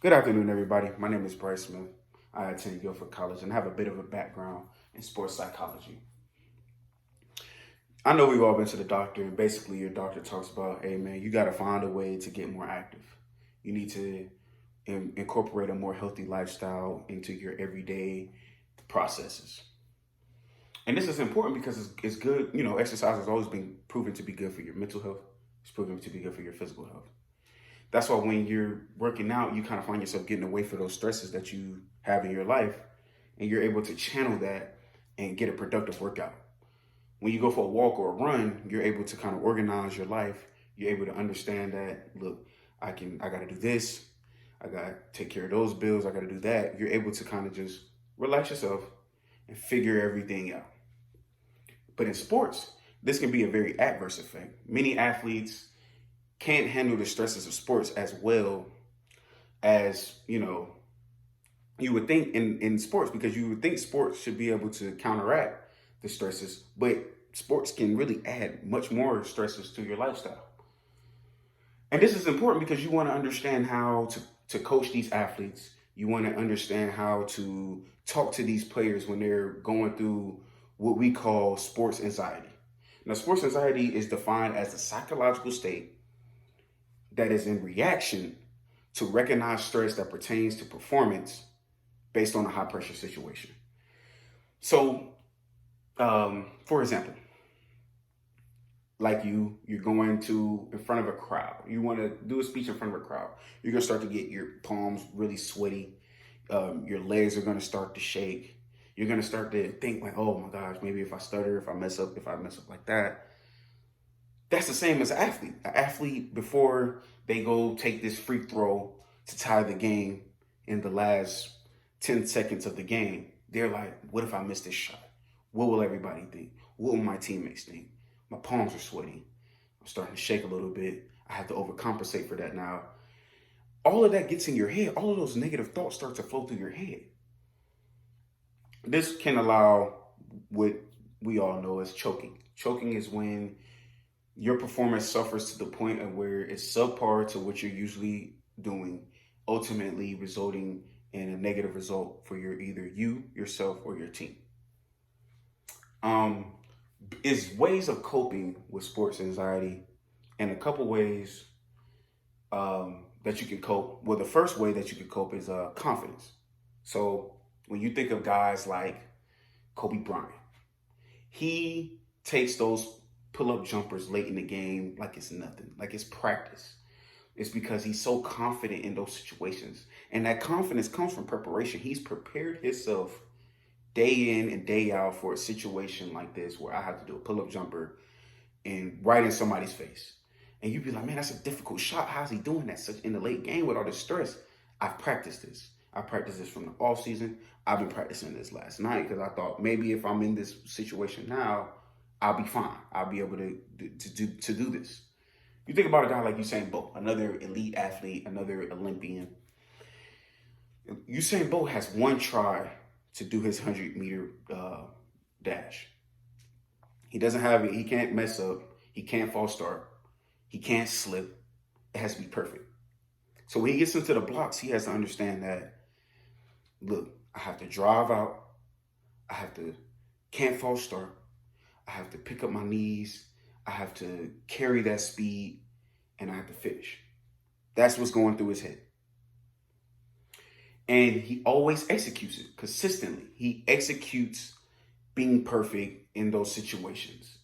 Good afternoon, everybody. My name is Bryce Smith. I attend Guilford College and have a bit of a background in sports psychology. I know we've all been to the doctor, and basically, your doctor talks about, hey, man, you got to find a way to get more active. You need to incorporate a more healthy lifestyle into your everyday processes. And this is important because it's good. Exercise has always been proven to be good for your mental health, it's proven to be good for your physical health. That's why when you're working out, you kind of find yourself getting away from those stresses that you have in your life, and you're able to channel that and get a productive workout. When you go for a walk or a run, you're able to kind of organize your life. You're able to understand that, look, I got to do this. I got to take care of those bills. I got to do that. You're able to kind of just relax yourself and figure everything out. But in sports, this can be a very adverse effect. Many athletes can't handle the stresses of sports as well as you would think in sports, because you would think sports should be able to counteract the stresses, but sports can really add much more stresses to your lifestyle. And this is important because you want to understand how to coach these athletes. You want to understand how to talk to these players when they're going through what we call sports anxiety. Now, sports anxiety is defined as a psychological state that is in reaction to recognize stress that pertains to performance based on a high pressure situation. So, for example, like you're going to in front of a crowd. You want to do a speech in front of a crowd. You're gonna start to get your palms really sweaty. Your legs are gonna start to shake. You're gonna start to think like, oh my gosh, maybe if I stutter, if I mess up like that. That's the same as an athlete. An athlete, before they go take this free throw to tie the game in the last 10 seconds of the game, they're like, what if I miss this shot? What will everybody think? What will my teammates think? My palms are sweaty. I'm starting to shake a little bit. I have to overcompensate for that now. All of that gets in your head. All of those negative thoughts start to flow through your head. This can allow what we all know as choking. Choking is when your performance suffers to the point of where it's subpar to what you're usually doing, ultimately resulting in a negative result for either you, yourself, or your team. Um, is ways of coping with sports anxiety, and a couple ways that you can cope. Well, the first way that you can cope is confidence. So when you think of guys like Kobe Bryant, he takes those pull-up jumpers late in the game like it's nothing, like it's practice. It's because he's so confident in those situations. And that confidence comes from preparation. He's prepared himself day in and day out for a situation like this where I have to do a pull-up jumper and right in somebody's face. And you'd be like, man, that's a difficult shot. How's he doing that such in the late game with all this stress? I've practiced this. I practiced this from the off season. I've been practicing this last night because I thought maybe if I'm in this situation now, I'll be fine. I'll be able to do this. You think about a guy like Usain Bolt, another elite athlete, another Olympian. Usain Bolt has one try to do his 100-meter dash. He doesn't have it. He can't mess up. He can't false start. He can't slip. It has to be perfect. So when he gets into the blocks, he has to understand that, look, I have to drive out. I have to can't false start. I have to pick up my knees. I have to carry that speed, and I have to finish. That's what's going through his head. And he always executes it consistently. He executes being perfect in those situations.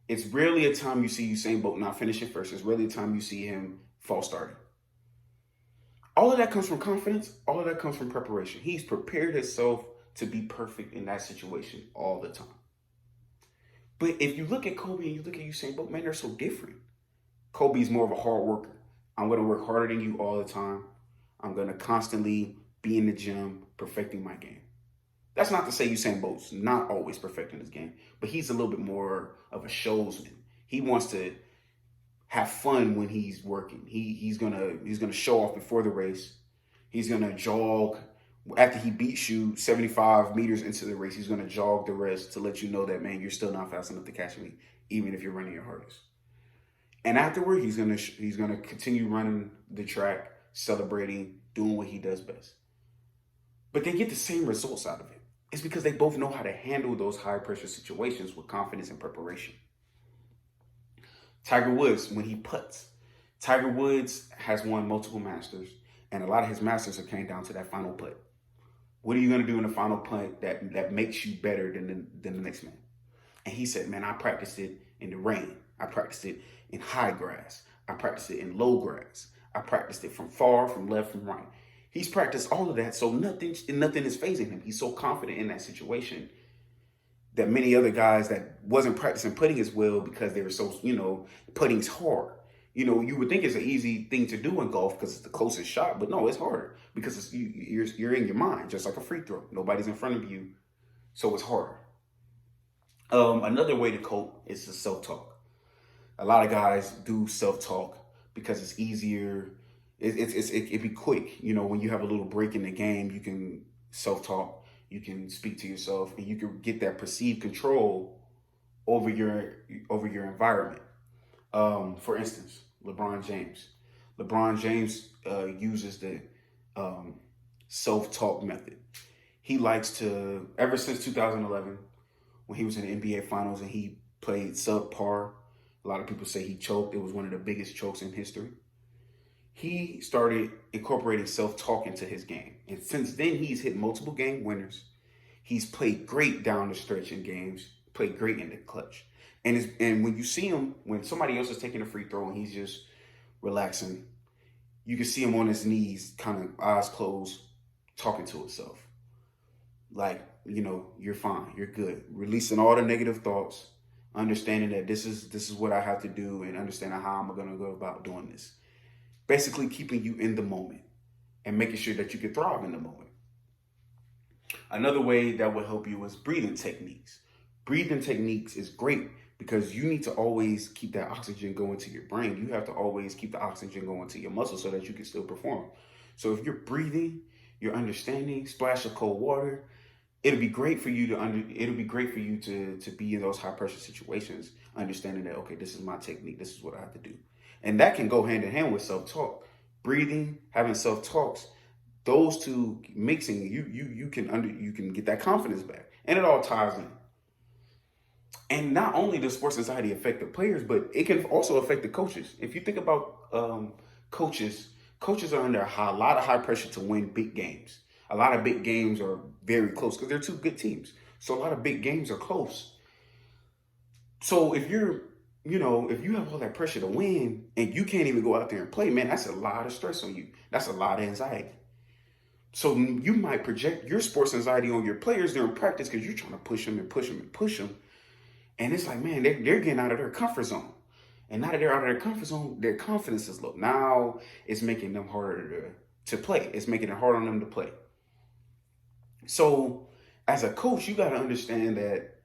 It's rarely a time you see Usain Bolt not finishing first. It's rarely a time you see him false starting. All of that comes from confidence. All of that comes from preparation. He's prepared himself to be perfect in that situation all the time. But if you look at Kobe and you look at Usain Bolt, man, they're so different. Kobe's more of a hard worker. I'm going to work harder than you all the time. I'm going to constantly be in the gym perfecting my game. That's not to say Usain Bolt's not always perfecting his game, but he's a little bit more of a showsman. He wants to have fun when he's working. He's gonna show off before the race. He's gonna jog after he beats you 75 meters into the race. He's gonna jog the rest to let you know that, man, you're still not fast enough to catch me, even if you're running your hardest. And afterward, he's gonna continue running the track, celebrating, doing what he does best. But they get the same results out of it. It's because they both know how to handle those high pressure situations with confidence and preparation. Tiger Woods, when he putts, Tiger Woods has won multiple Masters, and a lot of his Masters have came down to that final putt. What are you going to do in the final putt that makes you better than the next man? And he said, man, I practiced it in the rain. I practiced it in high grass. I practiced it in low grass. I practiced it from far, from left, from right. He's practiced all of that, so nothing is phasing him. He's so confident in that situation that many other guys that wasn't practicing putting as well because they were so, putting's hard. You would think it's an easy thing to do in golf because it's the closest shot, but no, it's harder because you're in your mind, just like a free throw. Nobody's in front of you, so it's harder. Another way to cope is the self-talk. A lot of guys do self-talk because it's easier. It'd be quick. When you have a little break in the game, you can self-talk, you can speak to yourself, and you can get that perceived control over your environment. For instance, LeBron James. LeBron James uses the self-talk method. He likes to, ever since 2011, when he was in the NBA Finals and he played subpar, a lot of people say he choked. It was one of the biggest chokes in history. He started incorporating self-talk into his game. And since then, he's hit multiple game winners. He's played great down the stretch in games, played great in the clutch. And when you see him, when somebody else is taking a free throw and he's just relaxing, you can see him on his knees, kind of eyes closed, talking to himself. Like, you're fine, you're good. Releasing all the negative thoughts, understanding that this is what I have to do, and understanding how I'm going to go about doing this. Basically keeping you in the moment and making sure that you can thrive in the moment. Another way that will help you is breathing techniques. Breathing techniques is great because you need to always keep that oxygen going to your brain. You have to always keep the oxygen going to your muscles so that you can still perform. So if you're breathing, you're understanding, splash of cold water, it'll be great for you to be in those high pressure situations, understanding that, okay, this is my technique, this is what I have to do. And that can go hand in hand with self-talk. Breathing, having self-talks, those two mixing, you can get that confidence back. And it all ties in. And not only does sports anxiety affect the players, but it can also affect the coaches. If you think about coaches are under a lot of high pressure to win big games. A lot of big games are very close because they're two good teams. So a lot of big games are close. So if you have all that pressure to win and you can't even go out there and play, man, that's a lot of stress on you. That's a lot of anxiety. So you might project your sports anxiety on your players during practice because you're trying to push them and push them and push them. And it's like, man, they're getting out of their comfort zone. And now that they're out of their comfort zone, their confidence is low. Now it's making them harder to play. It's making it hard on them to play. So as a coach, you got to understand that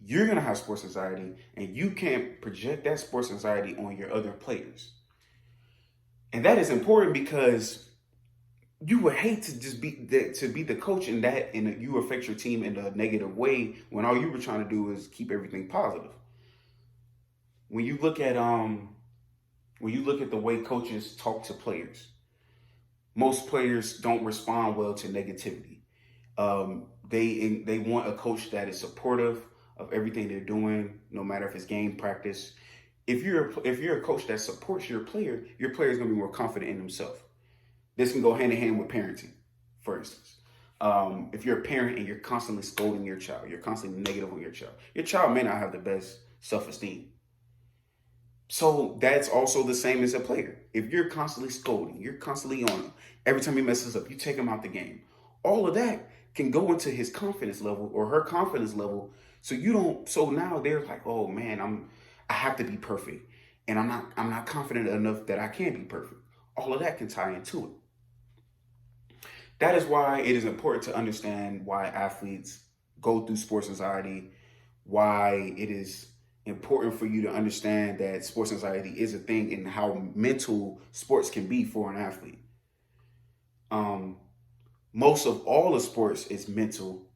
you're going to have sports anxiety and you can't project that sports anxiety on your other players. And that is important because you would hate to just be the coach in that, and you affect your team in a negative way when all you were trying to do is keep everything positive. When you look at the way coaches talk to players, most players don't respond well to negativity. They want a coach that is supportive of everything they're doing, no matter if it's game, practice. If you're a coach that supports your player is going to be more confident in himself. This can go hand in hand with parenting, for instance. If you're a parent and you're constantly scolding your child, you're constantly negative on your child may not have the best self-esteem. So that's also the same as a player. If you're constantly scolding, you're constantly on him, every time he messes up, you take him out the game. All of that can go into his confidence level or her confidence level. So now they're like, oh man, I have to be perfect. And I'm not confident enough that I can be perfect. All of that can tie into it. That is why it is important to understand why athletes go through sports anxiety, why it is important for you to understand that sports anxiety is a thing and how mental sports can be for an athlete. Most of all of sports is mental.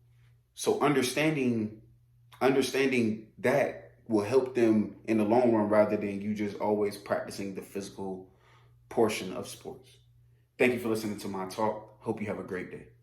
So understanding that will help them in the long run rather than you just always practicing the physical portion of sports. Thank you for listening to my talk. Hope you have a great day.